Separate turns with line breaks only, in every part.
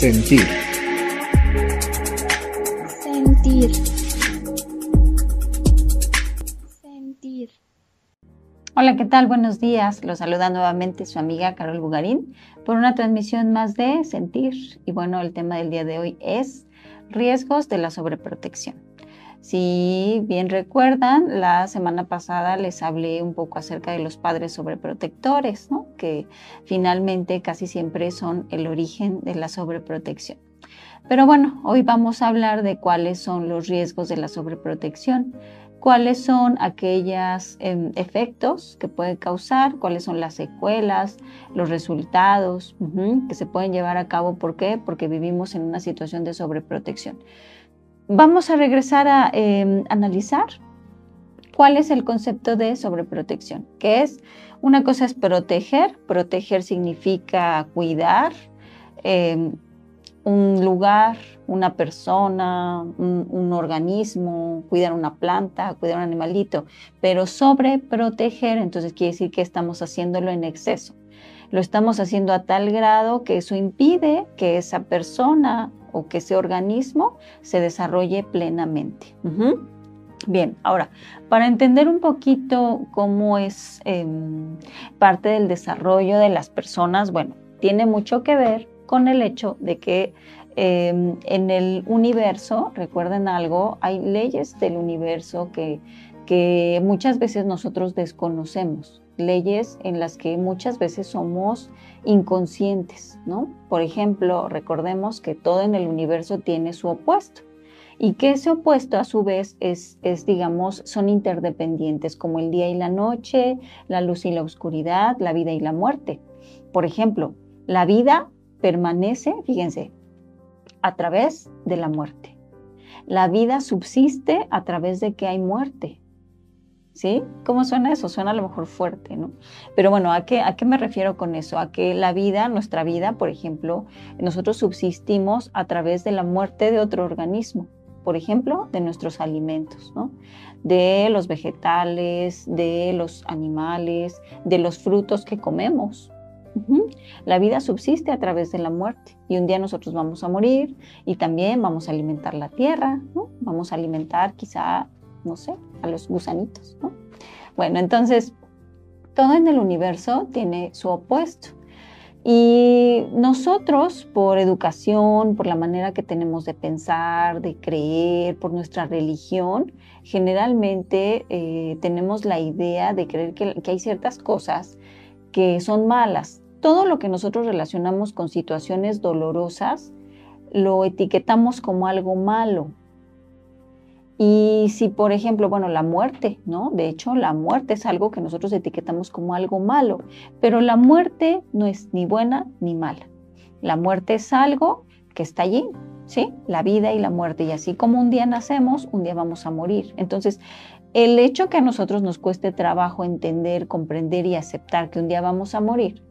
Sentir.
Sentir. Sentir.
Hola, ¿qué tal? Buenos días. Los saluda nuevamente su amiga Carol Bugarín por una transmisión más de Sentir. Y bueno, el tema del día de hoy es riesgos de la sobreprotección. Si bien recuerdan, la semana pasada les hablé un poco acerca de los padres sobreprotectores, ¿no? Que finalmente casi siempre son el origen de la sobreprotección. Pero bueno, hoy vamos a hablar de cuáles son los riesgos de la sobreprotección, cuáles son aquellos efectos que puede causar, cuáles son las secuelas, los resultados que se pueden llevar a cabo. ¿Por qué? Porque vivimos en una situación de sobreprotección. Vamos a regresar a analizar cuál es el concepto de sobreprotección, que es, una cosa es proteger. Proteger significa cuidar un lugar, una persona, un organismo, cuidar una planta, cuidar un animalito, pero sobreproteger, entonces quiere decir que estamos haciéndolo en exceso. Lo estamos haciendo a tal grado que eso impide que esa persona o que ese organismo se desarrolle plenamente. Bien, ahora, para entender un poquito cómo es parte del desarrollo de las personas, bueno, tiene mucho que ver con el hecho de que en el universo, recuerden algo, hay leyes del universo que muchas veces nosotros desconocemos, leyes en las que muchas veces somos inconscientes, ¿no? Por ejemplo, recordemos que todo en el universo tiene su opuesto y que ese opuesto a su vez digamos, son interdependientes, como el día y la noche, la luz y la oscuridad, la vida y la muerte. Por ejemplo, la vida permanece, fíjense, a través de la muerte. La vida subsiste a través de que hay muerte. ¿Sí? ¿Cómo suena eso? Suena a lo mejor fuerte, ¿no? Pero bueno, ¿a qué me refiero con eso? A que la vida, nuestra vida, por ejemplo, nosotros subsistimos a través de la muerte de otro organismo. Por ejemplo, de nuestros alimentos, ¿no? De los vegetales, de los animales, de los frutos que comemos. La vida subsiste a través de la muerte y un día nosotros vamos a morir y también vamos a alimentar la tierra, ¿no? Vamos a alimentar quizá, no sé, a los gusanitos, ¿no? Bueno, entonces, todo en el universo tiene su opuesto. Y nosotros, por educación, por la manera que tenemos de pensar, de creer, por nuestra religión, generalmente tenemos la idea de creer que hay ciertas cosas que son malas. Todo lo que nosotros relacionamos con situaciones dolorosas, lo etiquetamos como algo malo. Y si, por ejemplo, bueno, la muerte, ¿no? De hecho, la muerte es algo que nosotros etiquetamos como algo malo, pero la muerte no es ni buena ni mala. La muerte es algo que está allí, ¿sí? La vida y la muerte. Y así como un día nacemos, un día vamos a morir. Entonces, el hecho que a nosotros nos cueste trabajo entender, comprender y aceptar que un día vamos a morir,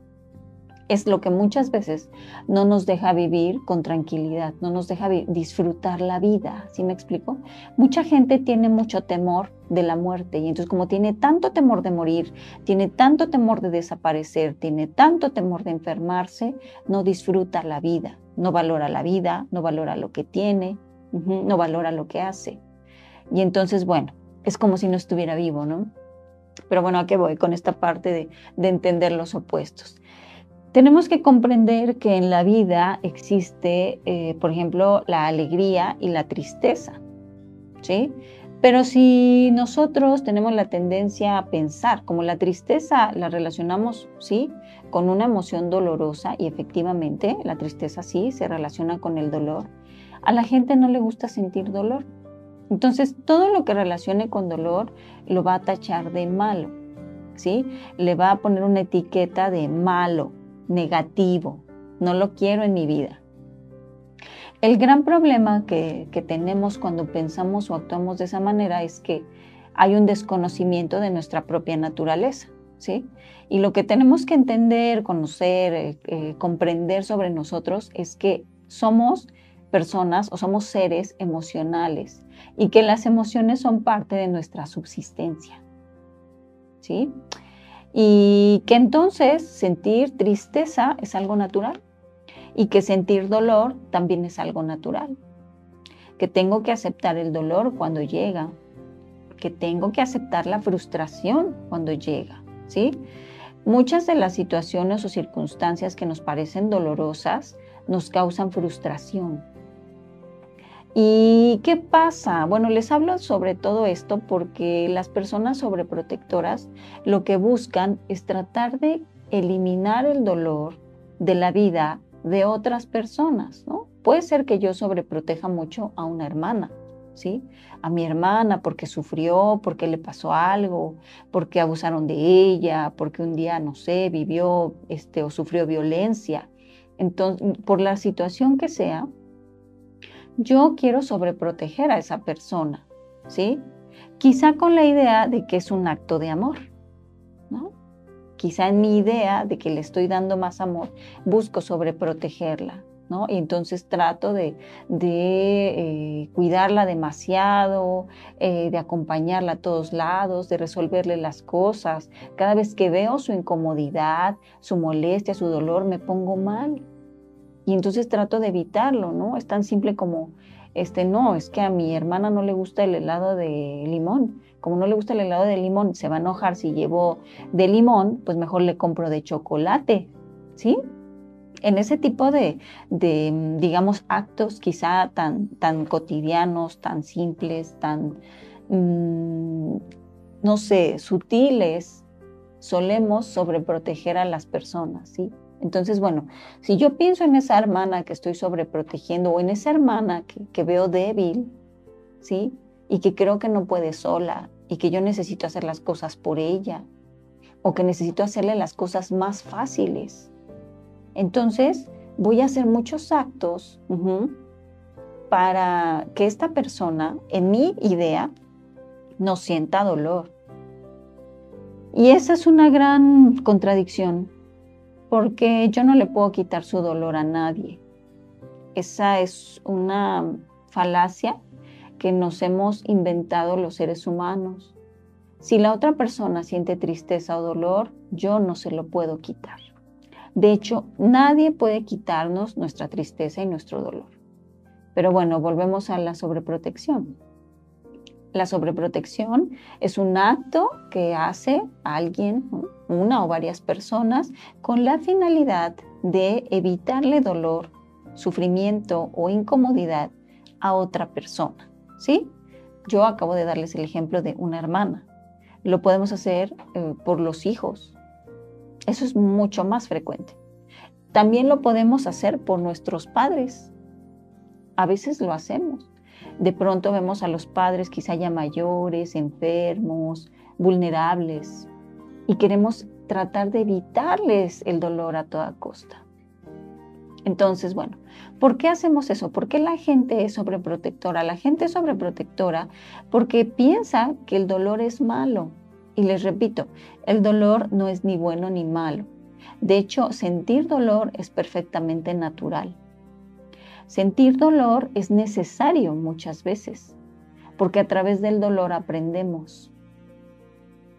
es lo que muchas veces no nos deja vivir con tranquilidad, no nos deja disfrutar la vida. ¿Sí me explico? Mucha gente tiene mucho temor de la muerte y entonces como tiene tanto temor de morir, tiene tanto temor de desaparecer, tiene tanto temor de enfermarse, no disfruta la vida, no valora la vida, no valora lo que tiene, no valora lo que hace. Y entonces, bueno, es como si no estuviera vivo, ¿no? Pero bueno, ¿a qué voy con esta parte de entender los opuestos? Tenemos que comprender que en la vida existe, por ejemplo, la alegría y la tristeza, ¿sí? Pero si nosotros tenemos la tendencia a pensar, como la tristeza la relacionamos, ¿sí?, con una emoción dolorosa, y efectivamente la tristeza sí se relaciona con el dolor, a la gente no le gusta sentir dolor. Entonces, todo lo que relacione con dolor lo va a tachar de malo, ¿sí? Le va a poner una etiqueta de malo, negativo, no lo quiero en mi vida. El gran problema que tenemos cuando pensamos o actuamos de esa manera es que hay un desconocimiento de nuestra propia naturaleza, ¿sí? Y lo que tenemos que entender, conocer, comprender sobre nosotros es que somos personas o somos seres emocionales y que las emociones son parte de nuestra subsistencia, ¿sí? Y que entonces sentir tristeza es algo natural y que sentir dolor también es algo natural, que tengo que aceptar el dolor cuando llega, que tengo que aceptar la frustración cuando llega, ¿sí? Muchas de las situaciones o circunstancias que nos parecen dolorosas nos causan frustración. ¿Y qué pasa? Bueno, les hablo sobre todo esto porque las personas sobreprotectoras lo que buscan es tratar de eliminar el dolor de la vida de otras personas, ¿no? Puede ser que yo sobreproteja mucho a una hermana, ¿sí? A mi hermana porque sufrió, porque le pasó algo, porque abusaron de ella, porque un día, no sé, vivió o sufrió violencia. Entonces, por la situación que sea, yo quiero sobreproteger a esa persona, ¿sí? Quizá con la idea de que es un acto de amor, ¿no? Quizá en mi idea de que le estoy dando más amor, busco sobreprotegerla, ¿no? Y entonces trato de cuidarla demasiado, de acompañarla a todos lados, de resolverle las cosas. Cada vez que veo su incomodidad, su molestia, su dolor, me pongo mal. Y entonces trato de evitarlo, ¿no? Es tan simple como, no, es que a mi hermana no le gusta el helado de limón. Como no le gusta el helado de limón, se va a enojar si llevo de limón, pues mejor le compro de chocolate, ¿sí? En ese tipo digamos, actos quizá tan cotidianos, tan simples, no sé, sutiles, solemos sobreproteger a las personas, ¿sí? Entonces, bueno, si yo pienso en esa hermana que estoy sobreprotegiendo o en esa hermana que veo débil, ¿sí? Y que creo que no puede sola y que yo necesito hacer las cosas por ella o que necesito hacerle las cosas más fáciles. Entonces, voy a hacer muchos actos para que esta persona, en mi idea, no sienta dolor. Y esa es una gran contradicción, porque yo no le puedo quitar su dolor a nadie. Esa es una falacia que nos hemos inventado los seres humanos. Si la otra persona siente tristeza o dolor, yo no se lo puedo quitar. De hecho, nadie puede quitarnos nuestra tristeza y nuestro dolor. Pero bueno, volvemos a la sobreprotección. La sobreprotección es un acto que hace alguien, ¿no? Una o varias personas, con la finalidad de evitarle dolor, sufrimiento o incomodidad a otra persona, ¿sí? Yo acabo de darles el ejemplo de una hermana. Lo podemos hacer por los hijos. Eso es mucho más frecuente. También lo podemos hacer por nuestros padres. A veces lo hacemos. De pronto vemos a los padres quizá ya mayores, enfermos, vulnerables, y queremos tratar de evitarles el dolor a toda costa. Entonces, bueno, ¿por qué hacemos eso? ¿Por qué la gente es sobreprotectora? La gente es sobreprotectora porque piensa que el dolor es malo. Y les repito, el dolor no es ni bueno ni malo. De hecho, sentir dolor es perfectamente natural. Sentir dolor es necesario muchas veces, porque a través del dolor aprendemos,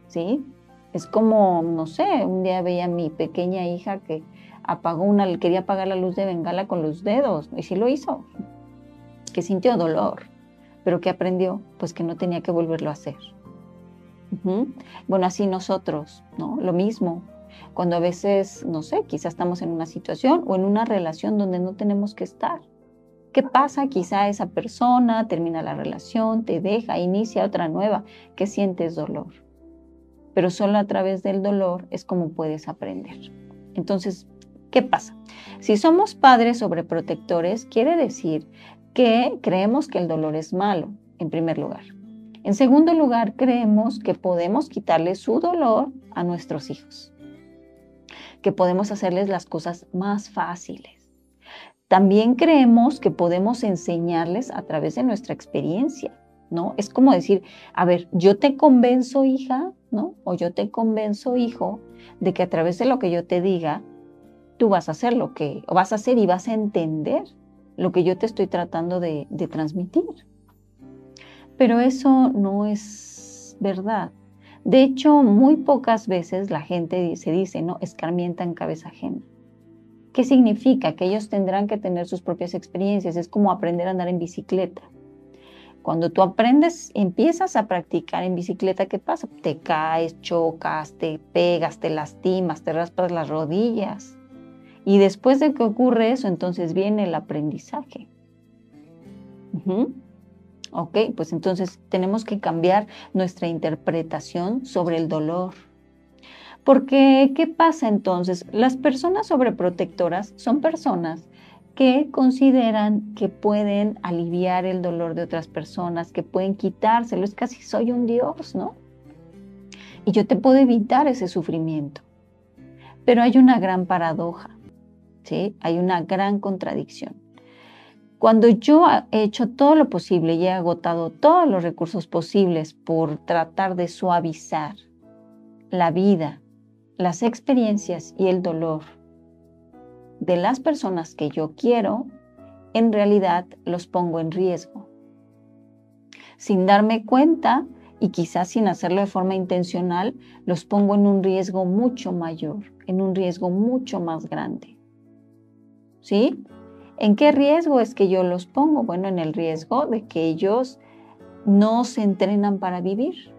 ¿sí? Es como, no sé, un día veía a mi pequeña hija que quería apagar la luz de bengala con los dedos, y sí lo hizo, que sintió dolor, pero que aprendió, pues que no tenía que volverlo a hacer. Bueno, así nosotros, ¿no? Lo mismo, cuando a veces, no sé, quizás estamos en una situación o en una relación donde no tenemos que estar. ¿Qué pasa? Quizá esa persona termina la relación, te deja, inicia otra nueva, que sientes dolor. Pero solo a través del dolor es como puedes aprender. Entonces, ¿qué pasa? Si somos padres sobreprotectores, quiere decir que creemos que el dolor es malo, en primer lugar. En segundo lugar, creemos que podemos quitarle su dolor a nuestros hijos, que podemos hacerles las cosas más fáciles. También creemos que podemos enseñarles a través de nuestra experiencia, ¿no? Es como decir, a ver, yo te convenzo, hija, ¿no? O yo te convenzo, hijo, de que a través de lo que yo te diga, tú vas a hacer o vas a hacer y vas a entender lo que yo te estoy tratando de transmitir. Pero eso no es verdad. De hecho, muy pocas veces la gente se dice, ¿no? Escarmienta en cabeza ajena. ¿Qué significa? Que ellos tendrán que tener sus propias experiencias. Es como aprender a andar en bicicleta. Cuando tú aprendes, empiezas a practicar en bicicleta, ¿qué pasa? Te caes, chocas, te pegas, te lastimas, te raspas las rodillas. Y después de que ocurre eso, entonces viene el aprendizaje. Ok, pues entonces tenemos que cambiar nuestra interpretación sobre el dolor. Porque, ¿qué pasa entonces? Las personas sobreprotectoras son personas que consideran que pueden aliviar el dolor de otras personas, que pueden quitárselo. Es casi soy un Dios, ¿no? Y yo te puedo evitar ese sufrimiento. Pero hay una gran paradoja, ¿sí? Hay una gran contradicción. Cuando yo he hecho todo lo posible y he agotado todos los recursos posibles por tratar de suavizar la vida, las experiencias y el dolor de las personas que yo quiero, en realidad los pongo en riesgo. Sin darme cuenta y quizás sin hacerlo de forma intencional, los pongo en un riesgo mucho mayor, en un riesgo mucho más grande. ¿Sí? ¿En qué riesgo es que yo los pongo? Bueno, en el riesgo de que ellos no se entrenan para vivir.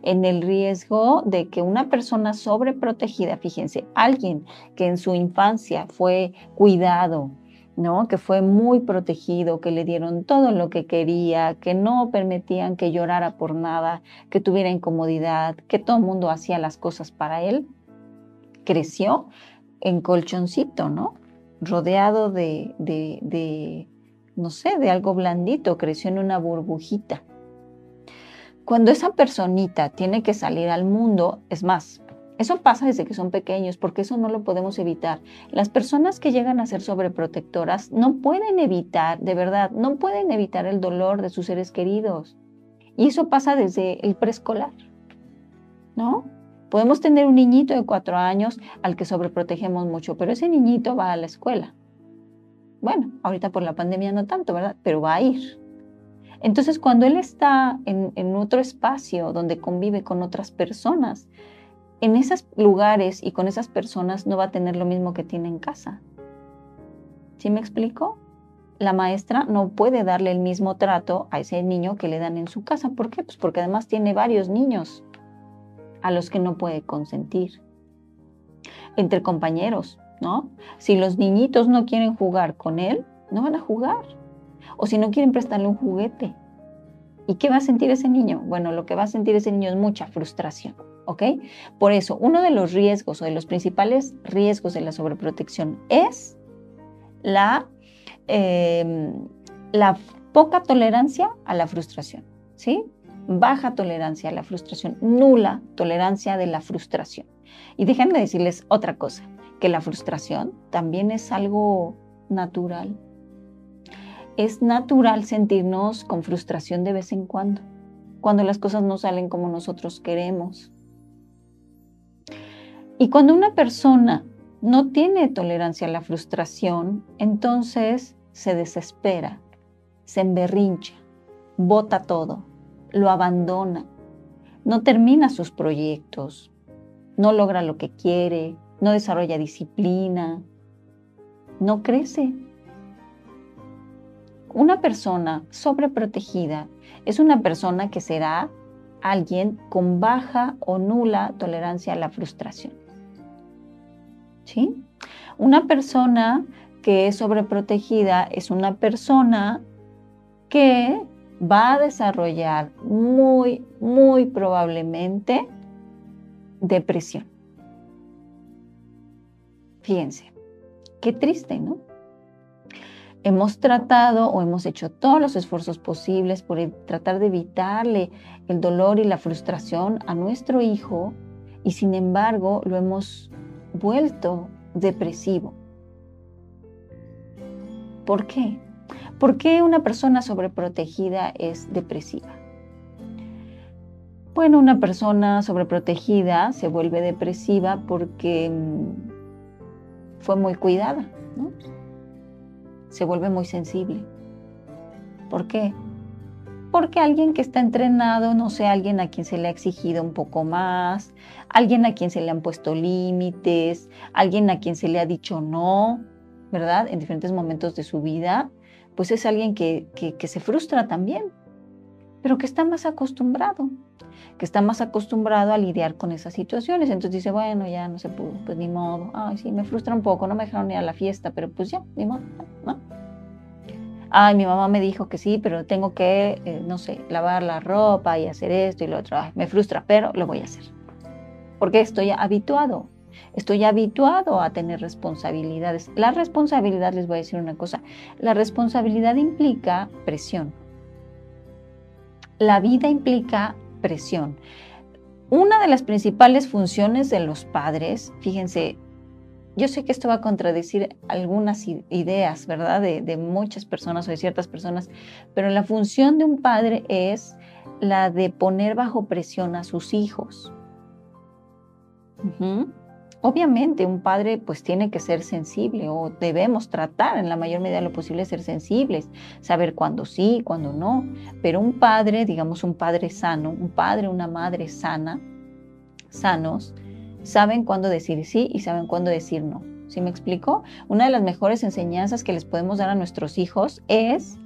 En el riesgo de que una persona sobreprotegida, fíjense, alguien que en su infancia fue cuidado, ¿no? Que fue muy protegido, que le dieron todo lo que quería, que no permitían que llorara por nada, que tuviera incomodidad, que todo el mundo hacía las cosas para él, creció en colchoncito, ¿no? Rodeado no sé, de algo blandito, creció en una burbujita. Cuando esa personita tiene que salir al mundo, es más, eso pasa desde que son pequeños, porque eso no lo podemos evitar. Las personas que llegan a ser sobreprotectoras no pueden evitar, de verdad, no pueden evitar el dolor de sus seres queridos. Y eso pasa desde el preescolar, ¿no? Podemos tener un niñito de 4 años al que sobreprotegemos mucho, pero ese niñito va a la escuela. Bueno, ahorita por la pandemia no tanto, ¿verdad? Pero va a ir. Entonces, cuando él está en otro espacio donde convive con otras personas, en esos lugares y con esas personas no va a tener lo mismo que tiene en casa. ¿Sí me explico? La maestra no puede darle el mismo trato a ese niño que le dan en su casa. ¿Por qué? Pues porque además tiene varios niños a los que no puede consentir. Entre compañeros, ¿no? Si los niñitos no quieren jugar con él, no van a jugar. O si no quieren prestarle un juguete. ¿Y qué va a sentir ese niño? Bueno, lo que va a sentir ese niño es mucha frustración, ¿ok? Por eso, uno de los riesgos o de los principales riesgos de la sobreprotección es la poca tolerancia a la frustración, ¿sí? Baja tolerancia a la frustración, nula tolerancia de la frustración. Y déjenme decirles otra cosa, que la frustración también es algo natural. Es natural sentirnos con frustración de vez en cuando las cosas no salen como nosotros queremos. Y cuando una persona no tiene tolerancia a la frustración, entonces se desespera, se emberrincha, bota todo, lo abandona, no termina sus proyectos, no logra lo que quiere, no desarrolla disciplina, no crece. Una persona sobreprotegida es una persona que será alguien con baja o nula tolerancia a la frustración. ¿Sí? Una persona que es sobreprotegida es una persona que va a desarrollar muy probablemente depresión. Fíjense, qué triste, ¿no? Hemos tratado o hemos hecho todos los esfuerzos posibles por tratar de evitarle el dolor y la frustración a nuestro hijo y sin embargo lo hemos vuelto depresivo. ¿Por qué? ¿Por qué una persona sobreprotegida es depresiva? Bueno, una persona sobreprotegida se vuelve depresiva porque fue muy cuidada, ¿no? Se vuelve muy sensible. ¿Por qué? porque alguien que está entrenado, no sé, alguien a quien se le ha exigido un poco más, alguien a quien se le han puesto límites, alguien a quien se le ha dicho no, ¿verdad? En diferentes momentos de su vida, pues es alguien que se frustra también, pero que está más acostumbrado, a lidiar con esas situaciones. Entonces dice, bueno, ya no se pudo, pues ni modo. Ay, sí, me frustra un poco, no me dejaron ir a la fiesta, pero pues ya, ni modo, ¿no? Ay, mi mamá me dijo que sí, pero tengo que, no sé, lavar la ropa y hacer esto y lo otro. Ay, me frustra, pero lo voy a hacer. Porque estoy habituado a tener responsabilidades. La responsabilidad, les voy a decir una cosa, la responsabilidad implica presión. La vida implica presión. Una de las principales funciones de los padres, fíjense, yo sé que esto va a contradecir algunas ideas, ¿verdad? De muchas personas o de ciertas personas, pero la función de un padre es la de poner bajo presión a sus hijos. Obviamente un padre pues tiene que ser sensible, o debemos tratar en la mayor medida de lo posible ser sensibles, saber cuándo sí, cuándo no, pero un padre, digamos un padre sano, un padre, una madre sanos, saben cuándo decir sí y saben cuándo decir no. ¿Sí me explico? Una de las mejores enseñanzas que les podemos dar a nuestros hijos es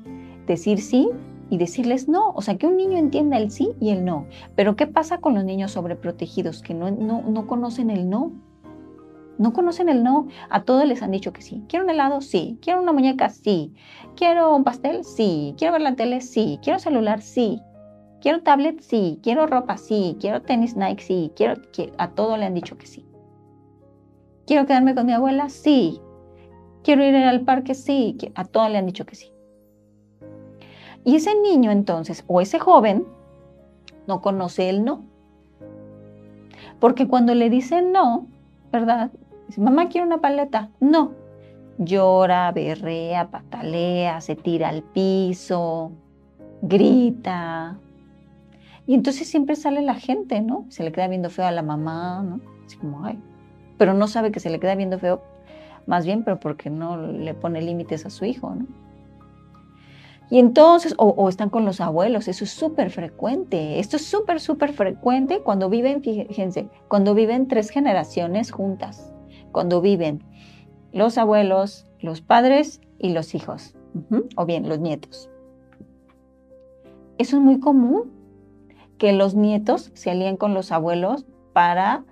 decir sí y decirles no. O sea, que un niño entienda el sí y el no. Pero ¿qué pasa con los niños sobreprotegidos que no conocen el no? No conocen el no. A todos les han dicho que sí. ¿Quiero un helado? Sí. ¿Quiero una muñeca? Sí. ¿Quiero un pastel? Sí. ¿Quiero ver la tele? Sí. ¿Quiero celular? Sí. ¿Quiero tablet? Sí. ¿Quiero ropa? Sí. ¿Quiero tenis Nike? Sí. A todo le han dicho que sí. ¿Quiero quedarme con mi abuela? Sí. ¿Quiero ir al parque? Sí. A todo le han dicho que sí. Y ese niño entonces, o ese joven, no conoce el no. Porque cuando le dicen no, ¿verdad? Dice, mamá, quiero una paleta. No. Llora, berrea, patalea, se tira al piso, grita. Y entonces siempre sale la gente, ¿no? Se le queda viendo feo a la mamá, ¿no? Así como, ay. Pero no sabe que se le queda viendo feo, más bien, pero porque no le pone límites a su hijo, ¿no? Y entonces, o están con los abuelos, eso es súper frecuente. Esto es súper frecuente cuando viven, fíjense, cuando viven 3 generaciones juntas. Cuando viven los abuelos, los padres y los hijos, o bien los nietos. Eso es muy común, que los nietos se alíen con los abuelos para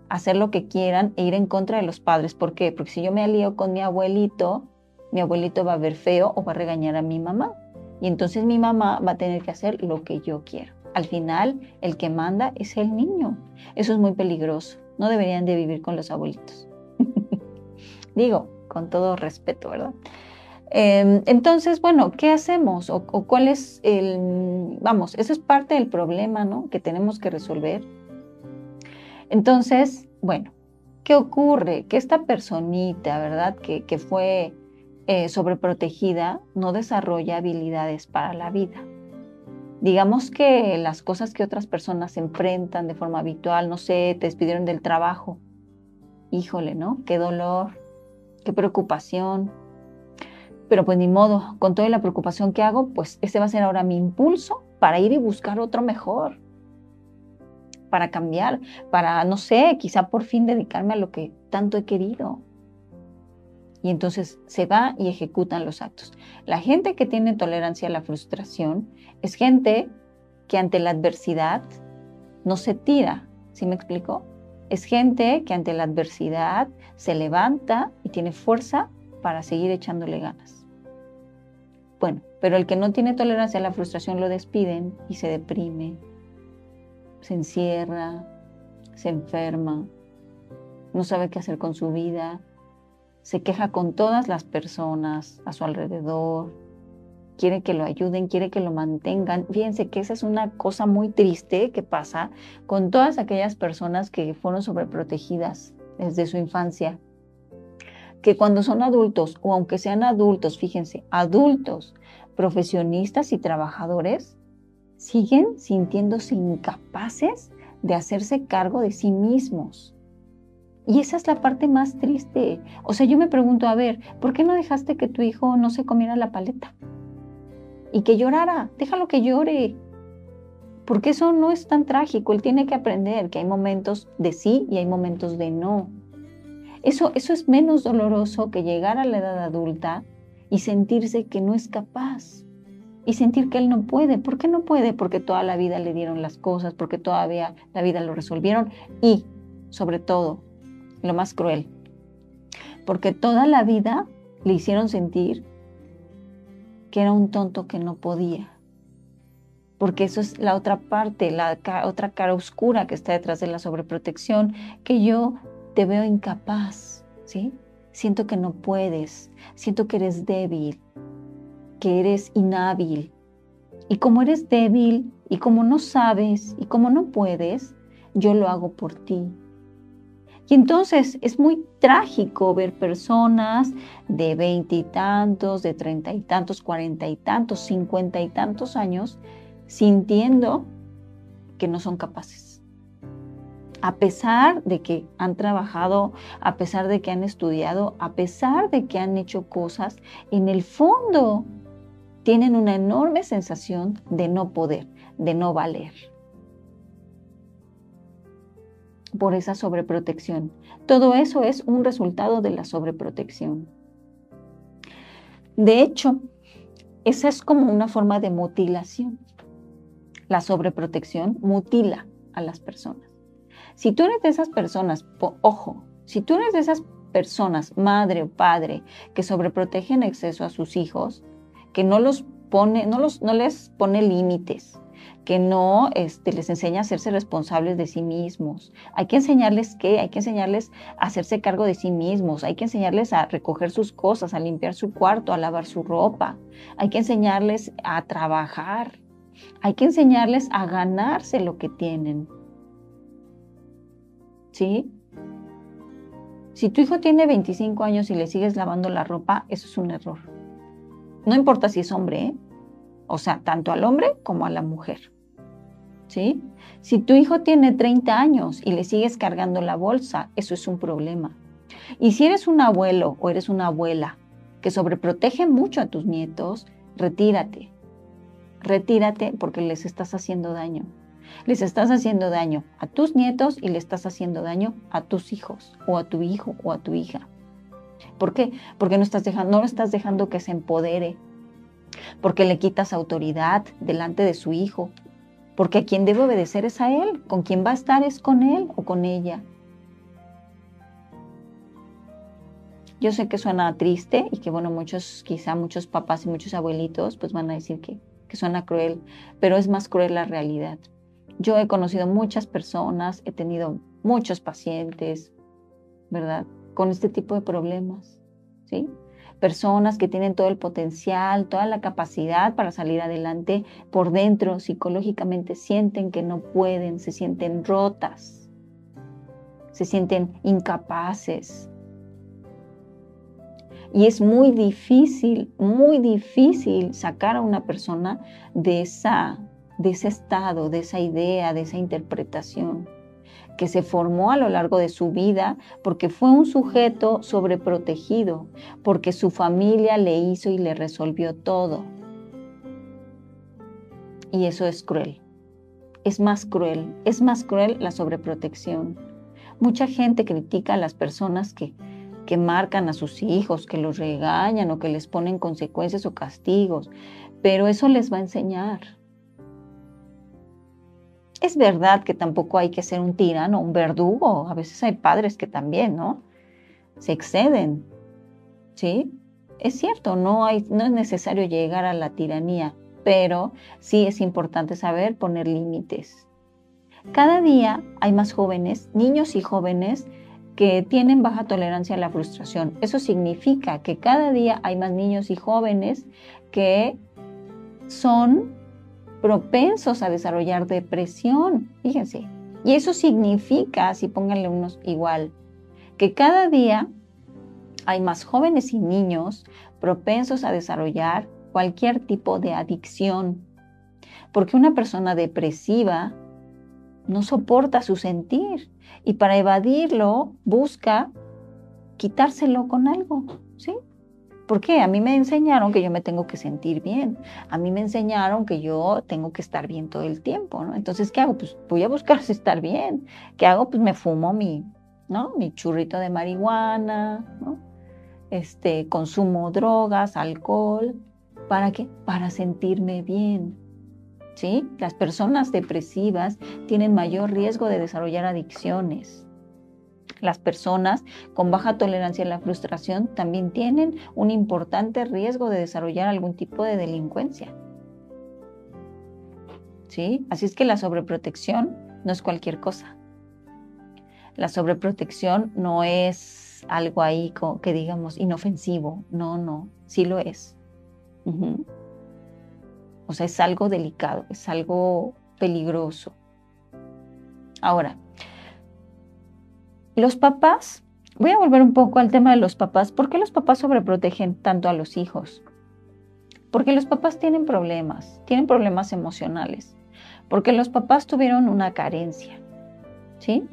hacer lo que quieran e ir en contra de los padres. ¿Por qué? Porque si yo me alío con mi abuelito va a ver feo o va a regañar a mi mamá. Y entonces mi mamá va a tener que hacer lo que yo quiero. Al final, el que manda es el niño. Eso es muy peligroso. No deberían de vivir con los abuelitos. Digo, con todo respeto, ¿verdad? Entonces, bueno, ¿qué hacemos? ¿O cuál es el...? Vamos, eso es parte del problema, ¿no? Que tenemos que resolver. Entonces, bueno, ¿qué ocurre? Que esta personita, ¿verdad? Que fue sobreprotegida, no desarrolla habilidades para la vida. Digamos que las cosas que otras personas enfrentan de forma habitual, no sé, te despidieron del trabajo. Híjole, ¿no? Qué dolor, qué preocupación. Pero pues ni modo, con toda la preocupación que hago, pues ese va a ser ahora mi impulso para ir y buscar otro mejor. Para cambiar, para, no sé, quizá por fin dedicarme a lo que tanto he querido. Y entonces se va y ejecutan los actos. La gente que tiene tolerancia a la frustración es gente que ante la adversidad no se tira. ¿Sí me explico? Es gente que ante la adversidad se levanta y tiene fuerza para seguir echándole ganas. Bueno, pero el que no tiene tolerancia a la frustración lo despiden y se deprime, se encierra, se enferma, no sabe qué hacer con su vida, se queja con todas las personas a su alrededor, quiere que lo ayuden, quiere que lo mantengan. Fíjense que esa es una cosa muy triste que pasa con todas aquellas personas que fueron sobreprotegidas desde su infancia, que cuando son adultos, o aunque sean adultos, fíjense, adultos, profesionistas y trabajadores, siguen sintiéndose incapaces de hacerse cargo de sí mismos. Y esa es la parte más triste. O sea, yo me pregunto, a ver, ¿por qué no dejaste que tu hijo no se comiera la paleta? y que llorara. Déjalo que llore, porque eso no es tan trágico. Él tiene que aprender que hay momentos de sí y hay momentos de no. Eso es menos doloroso que llegar a la edad adulta y sentirse que no es capaz y sentir que él no puede. ¿Por qué no puede? Porque toda la vida le dieron las cosas, porque todavía la vida lo resolvieron y, sobre todo, lo más cruel, porque toda la vida le hicieron sentir que era un tonto que no podía. Porque eso es la otra parte, otra cara oscura que está detrás de la sobreprotección, que yo te veo incapaz, ¿sí? Siento que no puedes, siento que eres débil, que eres inhábil. Y como eres débil, y como no sabes, y como no puedes, yo lo hago por ti. Y entonces es muy trágico ver personas de 20 y tantos, de 30 y tantos, 40 y tantos, 50 y tantos años, sintiendo que no son capaces. A pesar de que han trabajado, a pesar de que han estudiado, a pesar de que han hecho cosas, en el fondo tienen una enorme sensación de no poder, de no valer. Por esa sobreprotección. Todo eso es un resultado de la sobreprotección. De hecho, esa es como una forma de mutilación. La sobreprotección mutila a las personas. Si tú eres de esas personas, ojo, si tú eres de esas personas, madre o padre, que sobreprotegen en exceso a sus hijos, que no les pone límites, que no les enseña a hacerse responsables de sí mismos. Hay que enseñarles hay que enseñarles a hacerse cargo de sí mismos, hay que enseñarles a recoger sus cosas, a limpiar su cuarto, a lavar su ropa, hay que enseñarles a trabajar, hay que enseñarles a ganarse lo que tienen. ¿Sí? Si tu hijo tiene 25 años y le sigues lavando la ropa, eso es un error. No importa si es hombre, ¿eh? O sea, tanto al hombre como a la mujer. ¿Sí? Si tu hijo tiene 30 años y le sigues cargando la bolsa, eso es un problema. Y si eres un abuelo o eres una abuela que sobreprotege mucho a tus nietos, retírate. Retírate porque les estás haciendo daño. Les estás haciendo daño a tus nietos y le estás haciendo daño a tus hijos o a tu hijo o a tu hija. ¿Por qué? Porque no lo estás dejando que se empodere. Porque le quitas autoridad delante de su hijo. Porque a quien debe obedecer es a él. Con quien va a estar es con él o con ella. Yo sé que suena triste y que, bueno, quizá muchos papás y muchos abuelitos pues van a decir que suena cruel, pero es más cruel la realidad. Yo he conocido muchas personas, he tenido muchos pacientes, ¿verdad? Con este tipo de problemas, ¿sí? Personas que tienen todo el potencial, toda la capacidad para salir adelante, por dentro psicológicamente sienten que no pueden, se sienten rotas, se sienten incapaces. Y es muy difícil sacar a una persona de ese estado, de esa idea, de esa interpretación que se formó a lo largo de su vida porque fue un sujeto sobreprotegido, porque su familia le hizo y le resolvió todo. Y eso es cruel. Es más cruel la sobreprotección. Mucha gente critica a las personas que marcan a sus hijos, que los regañan o que les ponen consecuencias o castigos, pero eso les va a enseñar. Es verdad que tampoco hay que ser un tirano, un verdugo. A veces hay padres que también, ¿no? Se exceden, ¿sí? Es cierto, no es necesario llegar a la tiranía, pero sí es importante saber poner límites. Cada día hay más jóvenes, niños y jóvenes, que tienen baja tolerancia a la frustración. Eso significa que cada día hay más niños y jóvenes que son propensos a desarrollar depresión, fíjense. Y eso significa, si pónganle unos igual, que cada día hay más jóvenes y niños propensos a desarrollar cualquier tipo de adicción. Porque una persona depresiva no soporta su sentir y para evadirlo busca quitárselo con algo, ¿sí? ¿Por qué? A mí me enseñaron que yo me tengo que sentir bien. A mí me enseñaron que yo tengo que estar bien todo el tiempo, ¿no? Entonces, ¿qué hago? Pues voy a buscar estar bien. ¿Qué hago? Pues me fumo ¿no? Mi churrito de marihuana, ¿no? Consumo drogas, alcohol. ¿Para qué? Para sentirme bien, ¿sí? Las personas depresivas tienen mayor riesgo de desarrollar adicciones. Las personas con baja tolerancia a la frustración también tienen un importante riesgo de desarrollar algún tipo de delincuencia, ¿sí? Así es que la sobreprotección no es cualquier cosa. La sobreprotección no es algo ahí que digamos inofensivo. No, sí lo es. O sea, es algo delicado, es algo peligroso. Ahora, los papás, voy a volver un poco al tema de los papás. ¿Por qué los papás sobreprotegen tanto a los hijos? Porque los papás tienen problemas emocionales, porque los papás tuvieron una carencia, ¿sí?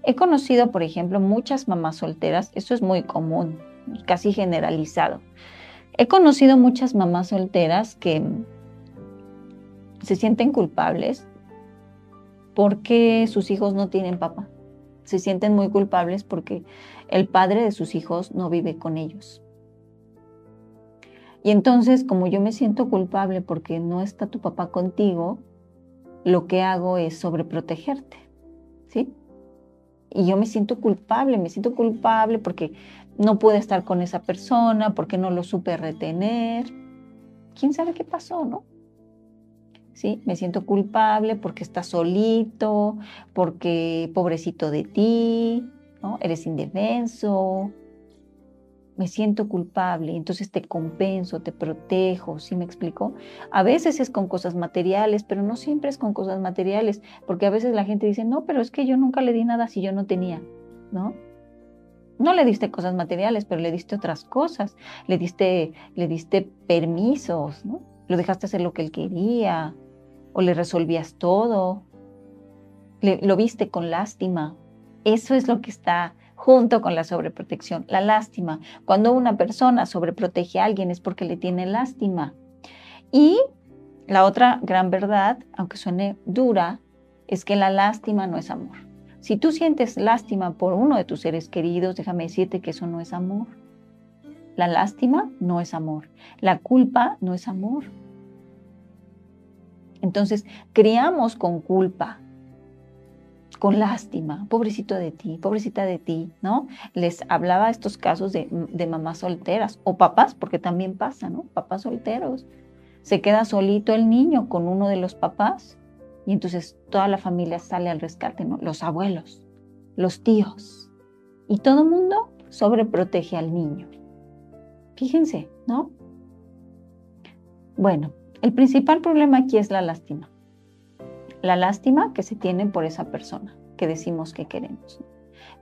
He conocido, por ejemplo, muchas mamás solteras, esto es muy común, casi generalizado. He conocido muchas mamás solteras que se sienten culpables porque sus hijos no tienen papá. Se sienten muy culpables porque el padre de sus hijos no vive con ellos. Y entonces, como yo me siento culpable porque no está tu papá contigo, lo que hago es sobreprotegerte, ¿sí? Y yo me siento culpable porque no pude estar con esa persona, porque no lo supe retener. ¿Quién sabe qué pasó, no? ¿Sí? Me siento culpable porque estás solito, porque pobrecito de ti, ¿no? Eres indefenso. Me siento culpable, entonces te compenso, te protejo, ¿sí me explico? A veces es con cosas materiales, pero no siempre es con cosas materiales, porque a veces la gente dice, no, pero es que yo nunca le di nada si yo no tenía, ¿no? No le diste cosas materiales, pero le diste otras cosas, le diste permisos, ¿no? Lo dejaste hacer lo que él quería, o le resolvías todo, lo viste con lástima. Eso es lo que está junto con la sobreprotección, la lástima. Cuando una persona sobreprotege a alguien es porque le tiene lástima. Y la otra gran verdad, aunque suene dura, es que la lástima no es amor. Si tú sientes lástima por uno de tus seres queridos, déjame decirte que eso no es amor. La lástima no es amor. La culpa no es amor. Entonces, criamos con culpa, con lástima, pobrecito de ti, pobrecita de ti, ¿no? Les hablaba estos casos de mamás solteras o papás, porque también pasa, ¿no? Papás solteros. Se queda solito el niño con uno de los papás y entonces toda la familia sale al rescate, ¿no? Los abuelos, los tíos y todo el mundo sobreprotege al niño. Fíjense, ¿no? Bueno, el principal problema aquí es la lástima. La lástima que se tiene por esa persona que decimos que queremos.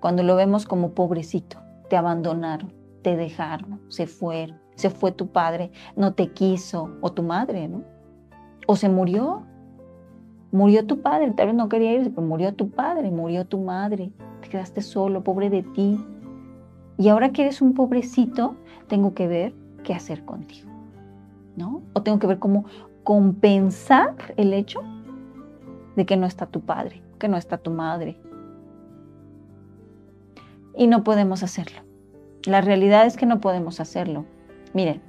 Cuando lo vemos como pobrecito, te abandonaron, te dejaron, se fue tu padre, no te quiso, o tu madre, ¿no? O se murió tu padre, tal vez no quería irse, pero murió tu padre, murió tu madre, te quedaste solo, pobre de ti. Y ahora que eres un pobrecito, tengo que ver qué hacer contigo, ¿no? O tengo que ver cómo compensar el hecho de que no está tu padre, que no está tu madre. Y no podemos hacerlo. La realidad es que no podemos hacerlo. Miren,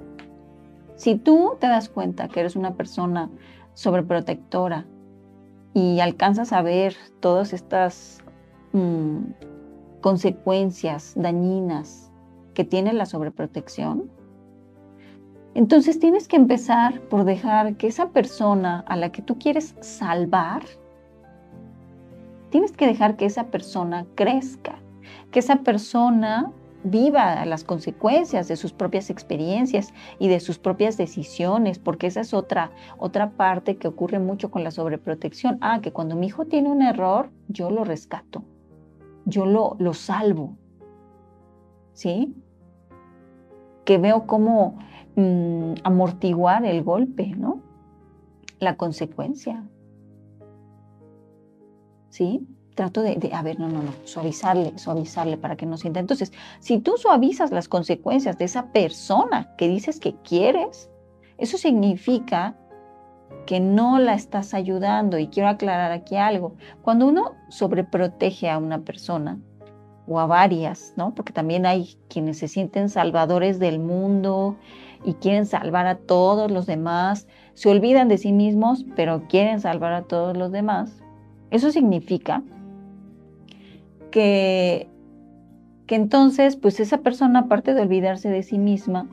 si tú te das cuenta que eres una persona sobreprotectora y alcanzas a ver todas estas consecuencias dañinas que tiene la sobreprotección, entonces tienes que empezar por dejar que esa persona a la que tú quieres salvar, tienes que dejar que esa persona crezca, que esa persona viva las consecuencias de sus propias experiencias y de sus propias decisiones, porque esa es otra parte que ocurre mucho con la sobreprotección. Que cuando mi hijo tiene un error, yo lo rescato, yo lo salvo, ¿sí? Que veo cómo amortiguar el golpe, ¿no? La consecuencia. ¿Sí? trato a ver, no, suavizarle para que no sienta. Entonces, si tú suavizas las consecuencias de esa persona que dices que quieres, eso significa que no la estás ayudando. Y quiero aclarar aquí algo. Cuando uno sobreprotege a una persona o a varias, ¿no? Porque también hay quienes se sienten salvadores del mundo y quieren salvar a todos los demás, se olvidan de sí mismos, pero quieren salvar a todos los demás. Eso significa que entonces, pues esa persona, aparte de olvidarse de sí misma,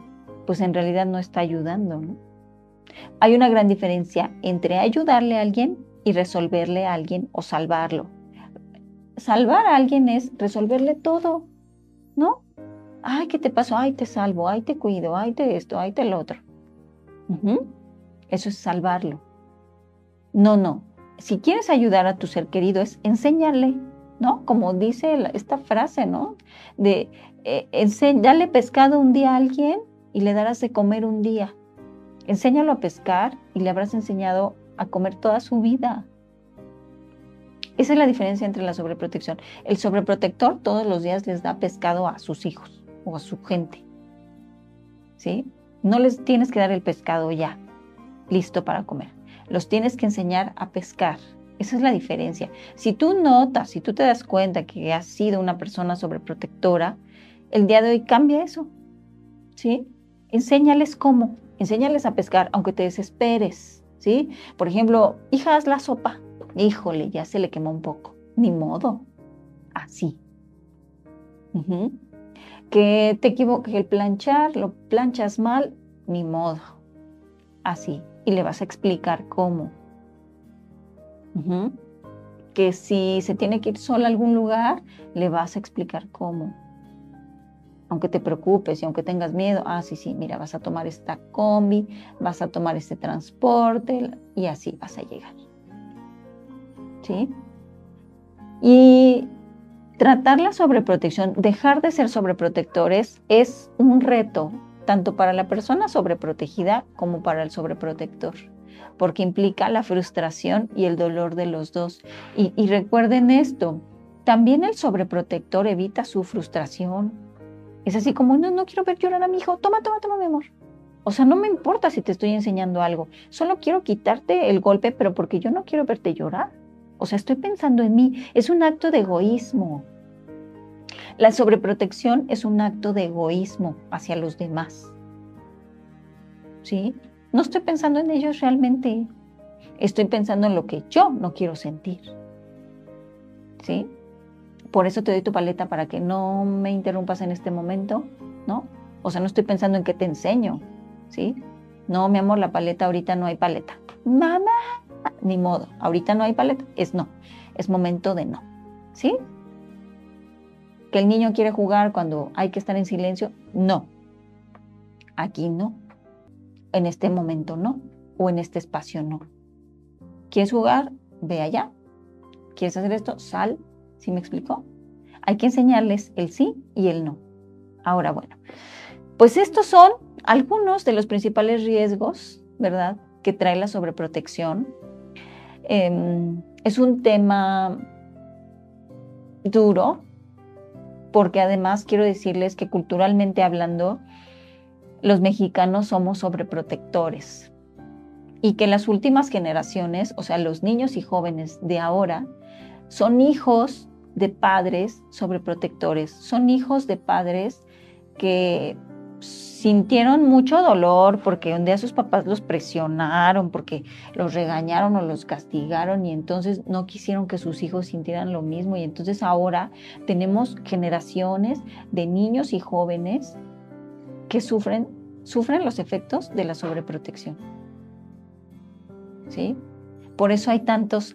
pues en realidad no está ayudando, ¿no? Hay una gran diferencia entre ayudarle a alguien y resolverle a alguien o salvarlo. Salvar a alguien es resolverle todo, ¿no? Ay, ¿qué te pasó? Ay, te salvo, ay, te cuido, ay, te esto, ay, te lo otro. Eso es salvarlo. No. Si quieres ayudar a tu ser querido es enseñarle, ¿no? Como dice esta frase, ¿no? De dale pescado un día a alguien y le darás de comer un día. Enséñalo a pescar y le habrás enseñado a comer toda su vida. Esa es la diferencia entre la sobreprotección. El sobreprotector todos los días les da pescado a sus hijos o a su gente, ¿sí? No les tienes que dar el pescado ya, listo para comer. Los tienes que enseñar a pescar. Esa es la diferencia. Si tú notas, si tú te das cuenta que has sido una persona sobreprotectora, el día de hoy cambia eso, ¿sí? Enséñales cómo, enséñales a pescar, aunque te desesperes, ¿sí? Por ejemplo, hija, haz la sopa. Híjole, ya se le quemó un poco. Ni modo. Así. Que te equivoques, el planchar, lo planchas mal, ni modo. Así. Y le vas a explicar cómo. Que si se tiene que ir sola a algún lugar, le vas a explicar cómo. Aunque te preocupes y aunque tengas miedo, sí, mira, vas a tomar esta combi, vas a tomar este transporte y así vas a llegar. ¿Sí? Y tratar la sobreprotección, dejar de ser sobreprotectores es un reto, tanto para la persona sobreprotegida como para el sobreprotector, porque implica la frustración y el dolor de los dos. Y recuerden esto, también el sobreprotector evita su frustración. Es así como, no quiero ver llorar a mi hijo, toma, mi amor. O sea, no me importa si te estoy enseñando algo, solo quiero quitarte el golpe, pero porque yo no quiero verte llorar. O sea, estoy pensando en mí. Es un acto de egoísmo. La sobreprotección es un acto de egoísmo hacia los demás. ¿Sí? No estoy pensando en ellos realmente. Estoy pensando en lo que yo no quiero sentir. ¿Sí? Por eso te doy tu paleta para que no me interrumpas en este momento, ¿no? O sea, no estoy pensando en qué te enseño, ¿sí? No, mi amor, la paleta ahorita no hay paleta. Mamá, ni modo, ahorita no hay paleta. Es momento de no, ¿sí? Que el niño quiere jugar cuando hay que estar en silencio, no. Aquí no. En este momento no. O en este espacio no. ¿Quieres jugar? Ve allá. ¿Quieres hacer esto? Sal. ¿Sí me explicó? Hay que enseñarles el sí y el no. Ahora, bueno, pues estos son algunos de los principales riesgos, ¿verdad?, que trae la sobreprotección. Es un tema duro, porque además quiero decirles que culturalmente hablando, los mexicanos somos sobreprotectores y que las últimas generaciones, o sea, los niños y jóvenes de ahora, son hijos de padres sobreprotectores, son hijos de padres que sintieron mucho dolor porque un día sus papás los presionaron, porque los regañaron o los castigaron y entonces no quisieron que sus hijos sintieran lo mismo. Y entonces ahora tenemos generaciones de niños y jóvenes que sufren los efectos de la sobreprotección. ¿Sí? Por eso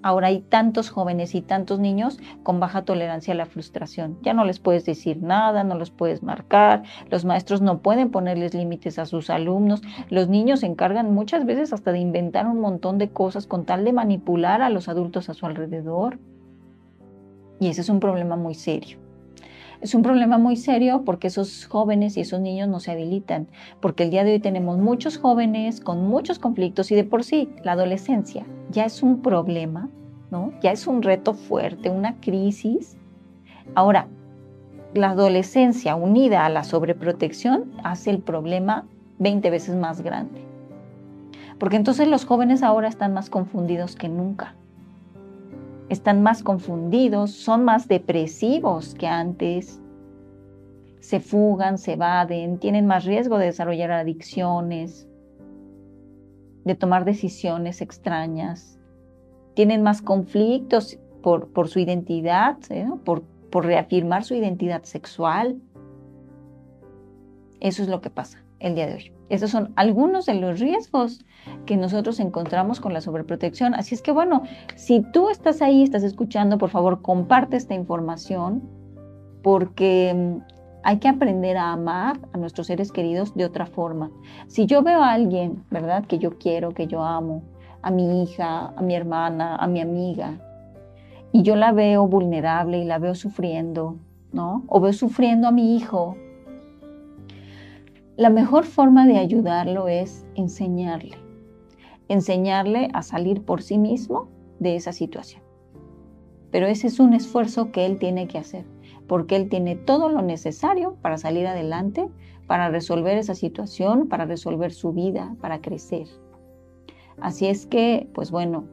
ahora hay tantos jóvenes y tantos niños con baja tolerancia a la frustración. Ya no les puedes decir nada, no los puedes marcar, los maestros no pueden ponerles límites a sus alumnos, los niños se encargan muchas veces hasta de inventar un montón de cosas con tal de manipular a los adultos a su alrededor. Y ese es un problema muy serio. Es un problema muy serio porque esos jóvenes y esos niños no se habilitan, porque el día de hoy tenemos muchos jóvenes con muchos conflictos y de por sí la adolescencia ya es un problema, ¿no? Ya es un reto fuerte, una crisis. Ahora, la adolescencia unida a la sobreprotección hace el problema 20 veces más grande. Porque entonces los jóvenes ahora están más confundidos que nunca. Están más confundidos, son más depresivos que antes. Se fugan, se evaden, tienen más riesgo de desarrollar adicciones, de tomar decisiones extrañas. Tienen más conflictos por su identidad, ¿no? por reafirmar su identidad sexual. Eso es lo que pasa el día de hoy. Esos son algunos de los riesgos que nosotros encontramos con la sobreprotección. Así es que bueno, si tú estás ahí, estás escuchando, por favor, comparte esta información porque hay que aprender a amar a nuestros seres queridos de otra forma. Si yo veo a alguien, ¿verdad?, que yo quiero, que yo amo, a mi hija, a mi hermana, a mi amiga, y yo la veo vulnerable y la veo sufriendo, ¿no? O veo sufriendo a mi hijo, la mejor forma de ayudarlo es enseñarle a salir por sí mismo de esa situación. Pero ese es un esfuerzo que él tiene que hacer, porque él tiene todo lo necesario para salir adelante, para resolver esa situación, para resolver su vida, para crecer. Así es que, pues bueno,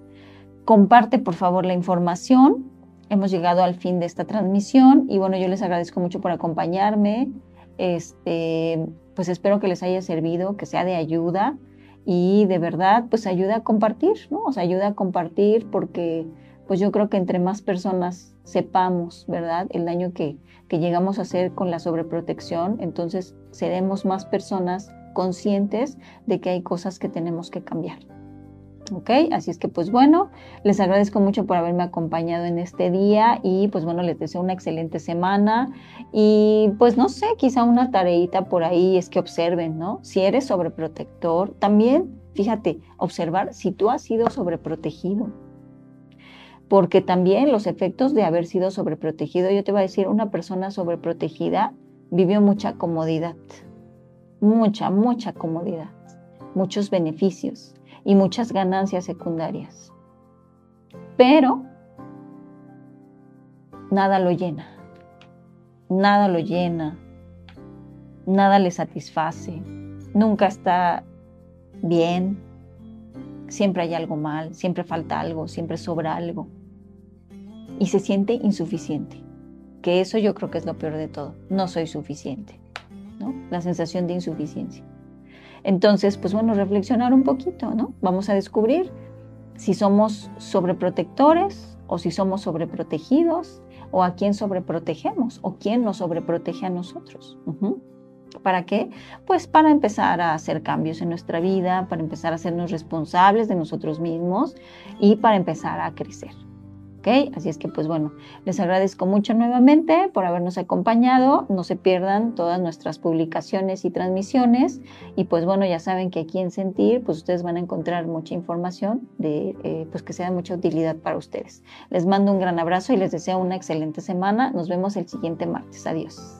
comparte por favor la información. Hemos llegado al fin de esta transmisión y bueno, yo les agradezco mucho por acompañarme. Pues espero que les haya servido, que sea de ayuda y de verdad, pues ayuda a compartir, ¿no? O sea, ayuda a compartir porque pues yo creo que entre más personas sepamos, ¿verdad?, el daño que llegamos a hacer con la sobreprotección, entonces seremos más personas conscientes de que hay cosas que tenemos que cambiar. ¿Ok? Así es que pues bueno, les agradezco mucho por haberme acompañado en este día y pues bueno, les deseo una excelente semana y pues no sé, quizá una tareita por ahí es que observen, ¿no? Si eres sobreprotector, también, fíjate, observar si tú has sido sobreprotegido. Porque también los efectos de haber sido sobreprotegido, yo te voy a decir, una persona sobreprotegida vivió mucha comodidad, mucha comodidad, muchos beneficios y muchas ganancias secundarias. Pero nada lo llena, nada le satisface, nunca está bien, siempre hay algo mal, siempre falta algo, siempre sobra algo. Y se siente insuficiente, que eso yo creo que es lo peor de todo, no soy suficiente, ¿no? La sensación de insuficiencia. Entonces, pues bueno, reflexionar un poquito, ¿no? Vamos a descubrir si somos sobreprotectores o si somos sobreprotegidos o a quién sobreprotegemos o quién nos sobreprotege a nosotros. ¿Para qué? Pues para empezar a hacer cambios en nuestra vida, para empezar a hacernos responsables de nosotros mismos y para empezar a crecer. ¿Ok? Así es que pues bueno, les agradezco mucho nuevamente por habernos acompañado. No se pierdan todas nuestras publicaciones y transmisiones y pues bueno, ya saben que aquí en Sentir pues ustedes van a encontrar mucha información pues que sea de mucha utilidad para ustedes. Les mando un gran abrazo y les deseo una excelente semana. Nos vemos el siguiente martes. Adiós.